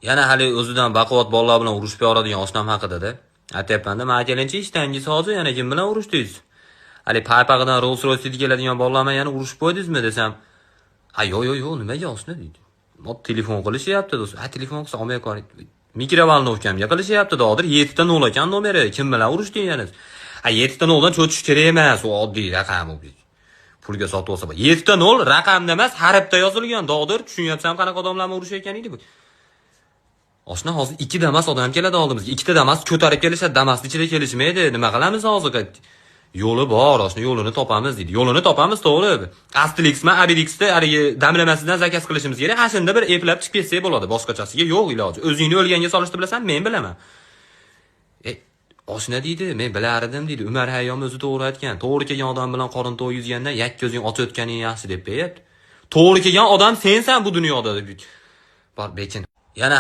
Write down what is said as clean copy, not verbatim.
Yana hali o'zidan baquvvat bolalar bilan urushib yoradigan oshnam haqida-da. Aytyapman-da, men akalanchi ishdangiz hozir yana kim bilan urushdingiz? Hali paypag'idan Rolls-Royce keladigan bolalarga yana urushib qo'ydingizmi desam, "Ha, yo'q, nimaga oshna?" deydi. Telefon qilishyapti do'st. Ha, telefon qilsa olmay qo'ying. Mikrovalnovkamga qilishyapti-da, hozir 7 ta 0 ekan nomeri. Kim bilan urushdingiz? Ha, 7 ta 0 dan cho'chish kerak emas, u oddiy raqam u. Pulga sotib olsa, 7 ta 0 raqamda emas, harfda yozilgan. Dog'dir, tushunyapsan qanaqa odamlarni urushayotgan edi bu. Oshna hozir 2 Damas odam keladi oldimizga. 2 ta Damas ko'tarib kelishadi, Damasning ichida kelishmaydi. Nima qilamiz hozir? Yo'li bor, oshna yo'lini topamiz deydi. Yo'lini topamiz, to'g'ri. Asterixma, Obelixda haligi damlamasidan zakaz qilishimiz kerak. Ha, shunda bir eplab chiqib ketsa bo'ladi. Boshqachasiga yo'q iloji. O'zingni o'lganga solishni bilasan, men bilaman. Oshna deydi, men bilardim deydi. Umar Hayyom o'zi to'g'ri aytgan. To'g'ri kelgan odam bilan qorin to'ygizgandan yakka o'zing ochayotganing yaxshi deb qo'yapti. To'g'ri kelgan odam sensan bu dunyoda deb. Bor bekin. Yana